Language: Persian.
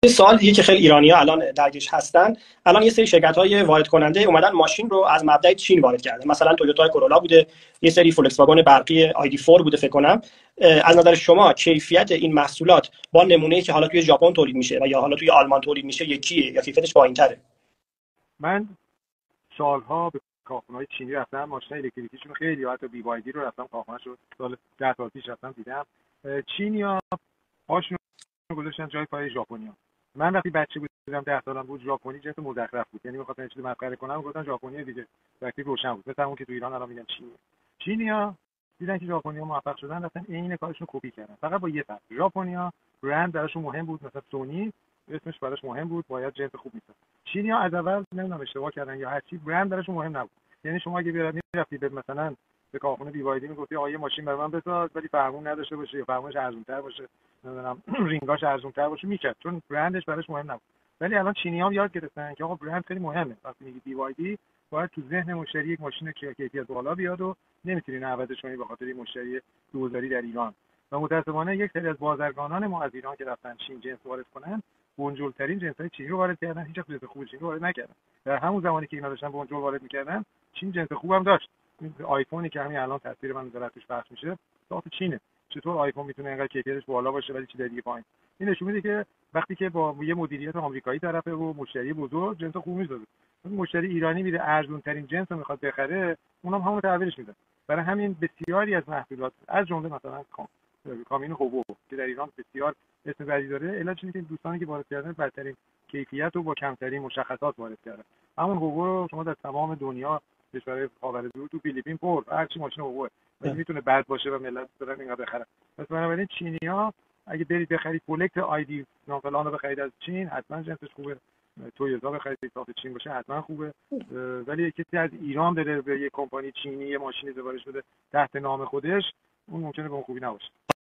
یه سوال دیگه که خیلی ایرانی‌ها الان درگیرش هستن، الان یه سری شرکت‌های وارد کننده اومدن ماشین رو از مبدأ چین وارد کردن. مثلا تویوتا کرولا بوده، یه سری فولکس واگن برقی آیدی 4 بوده فکر کنم. از نظر شما کیفیت این محصولات با نمونه‌ای که حالا توی ژاپن تولید میشه و یا حالا توی آلمان تولید میشه یکیه یا کیفیتش پایین‌تره؟ من سالها به کارخونه‌های چینی رفتم، ماشین الکتریکیشون خیلی حتی بی وایدی رو رفتم کارخونه‌شو سال 10 سال پیش رفتم دیدم. چینی‌ها هاشون گذاشتن جای پای ژاپنی‌ها. من وقتی بچه بودم 10 سالم بود ژاپنی جنس مزخرف بود، یعنی می‌خواستن چیزی مسخره کنم گفتن ژاپنی دیگه، وقتی روشن بود مثلا اون که تو ایران الان میگن چینی. چینی‌ها دیدن که ژاپنی‌ها موفق شدن رفتن عین کارشون کپی کردن، فقط با یه فرق. ژاپنی‌ها برند براشون مهم بود، مثلا سونی اسمش براش مهم بود، باید جنس خوب می‌ساخت. چینی‌ها از اول نمیدونم اشتباه کردن یا هر چی، برند براشون مهم نبود. یعنی شما اگه می‌رفتی به مثلا به کارخونه بی وایدی میگفتی آقا یه ماشین برای من بساز ولی فرمون نداشته باشه یا فرمونش ارزان‌تر باشه، نمیدونم رینگاش ارزان‌تر باشه، میکرد چون برندش براش مهم نبود. ولی الان چینی‌ها یاد گرفتن که آقا برند خیلی مهمه. وقتی میگی بی وایدی باید تو ذهن مشتری یک ماشین کیفیت بالا بیاد و نمیتونی عوضش کنی به خاطر این مشتری دوزاری در ایران. و متأسفانه یک سری از بازرگانان ما از ایران که رفتن چین جنس وارد کنن، بنجل‌ترین جنس‌های چینی رو وارد کردن، هیچ وقت جنس خوب چینی رو وارد نکردن. در همون زمانی که اینا داشتن بنجل وارد می‌کردن، چین جنس خوبم داشت. آیفونی که همین الان تصویر من داره توش پخش میشه ساخت چینه. چطور آیفون میتونه اینقدر کیفیتش بالا باشه ولی چیز دیگه پایین؟ این نشون میده که وقتی که با یه مدیریت آمریکایی طرفه و مشتری بزرگ جنس خوب میسازه، مشتری ایرانی میره ارزون ترین جنس رو میخواد بخره، اونم همون تحویلش میده. برای همین بسیاری از محصولات از جمله مثلا کامین هوو که در ایران بسیار اسم بدی داره، علتش اینه که دوستانی که وارد کردن برترین کیفیت و با کمترین مشخصات وارد کردن. همون هوو رو شما در تمام دنیا کشورهای خاورمیانه تو فیلیپین پر هر چی ماشین هووه، ولی میتونه بد باشه و ملت دارن اینقدر بخرن. پس بنابراین چینی‌ها اگه برید بخرید کلکت آیدی فلان رو بخرید از چین حتما جنسش خوبه. تویوتا بخرید ساخت چین باشه حتما خوبه. ولی کسی از ایران بره به یه کمپانی چینی یه ماشینی سفارش بده تحت نام خودش، اون ممکنه به اون خوبی نباشه.